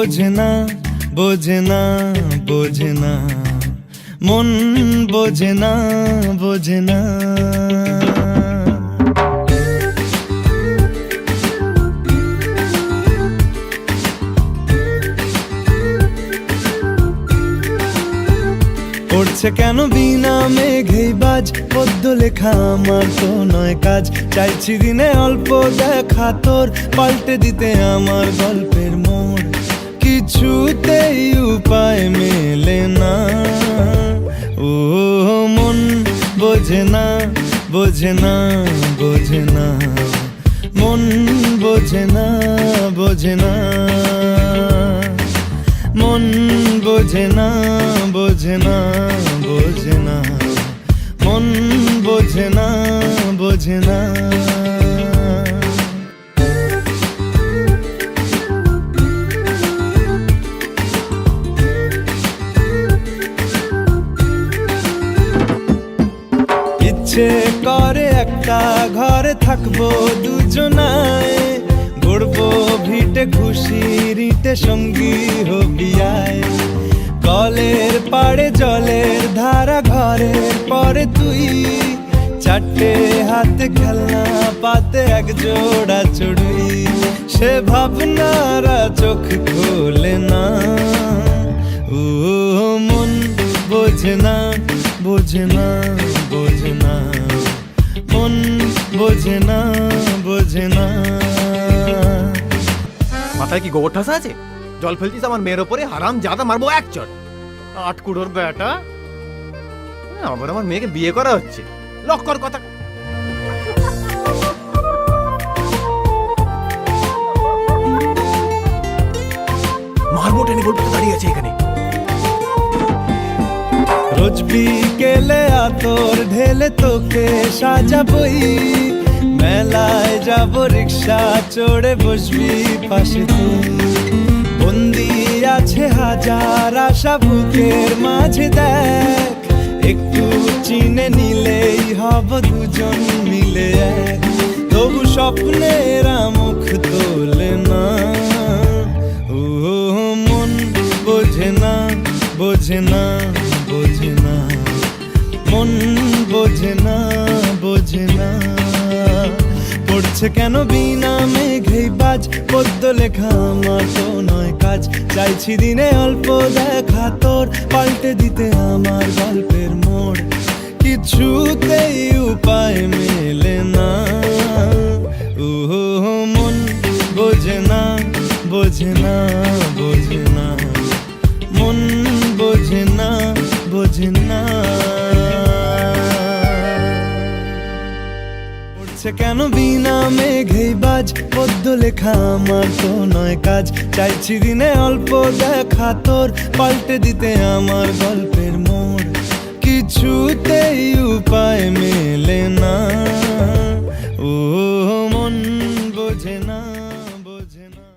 বোঝে না বোঝে না বোঝে না, মন বোঝে না বোঝে না। পড়ছে কেন বিনা মেঘেই বাজ, পদ্য লেখা আমার তো নয় কাজ। চাইছি দিনে অল্প দেখা তোর, পাল্টে দিতে আমার গল্পের মোড়। কিছুতেই উপায় মেলে না, ও মন বোঝে না বোঝে না বোঝে না, মন বোঝে না বোঝে না, মন বোঝে না বোঝে না বোঝে না, মন বোঝে না বোঝে না। ইচ্ছে করে একটা ঘরে থাকবো দুজনায়, গড়বো ভিটে খুশির ইটে সঙ্গী হবি আয়। কলের পাড়ে জলের ধারা ঘরের পরে তুই, চারটে হাতে খেলনা পাতে এক জোড়া চড়ুই। সে ভাবনারা চোখ খোলে না, ও মন বোঝে না বোঝে না বোঝে না, মন বোঝে না বোঝে না। মাথায় কি গোবর ঠাসা আছে? জল ফেলছিস আমার মেয়ের ওপরে, হারাম জাদা, মারবো এক চট। আটকুড়োর বেটা, আবার আমার মেয়েকে বিয়ে করা হচ্ছে, লক কর কথা। মারবো টেনে, বলতে দাঁড়িয়ে আছে এখানে। রোজ বিকেলে আতর ঢেলে তোকে সাজাবই, মেলায় যাব রিক্সা চড়ে বসবি পাশে তুই। বন্দি আছে হাজার আশা বুকের মাঝে, দেখ একটু চিনে নিলেই হব দুজন মিলে এক। তবু স্বপ্নের মুখ তোলে না, ও মন বোঝে না বোঝে না বোঝে না, মন বোঝে না বোঝে না। পড়ছে কেন বিনা মেঘেই বাজ, পদ্য লেখা আমার তো নয় কাজ। চাইছি দিনে অল্প দেখা তোর, পাল্টে দিতে আমার গল্পের মোড়। কিছুতেই উপায় মেলে না, ও মন বোঝে না বোঝে না বোঝে না, মন বোঝে না বোঝে না। পড়ছে কেন বিনা মেঘেই বাজ, পদ্য লেখা আমার তো নয় কাজ। চাইছি দিনে অল্প দেখা তোর, পাল্টে দিতে আমার গল্পের মোড়। কিছুতেই উপায় মেলে না।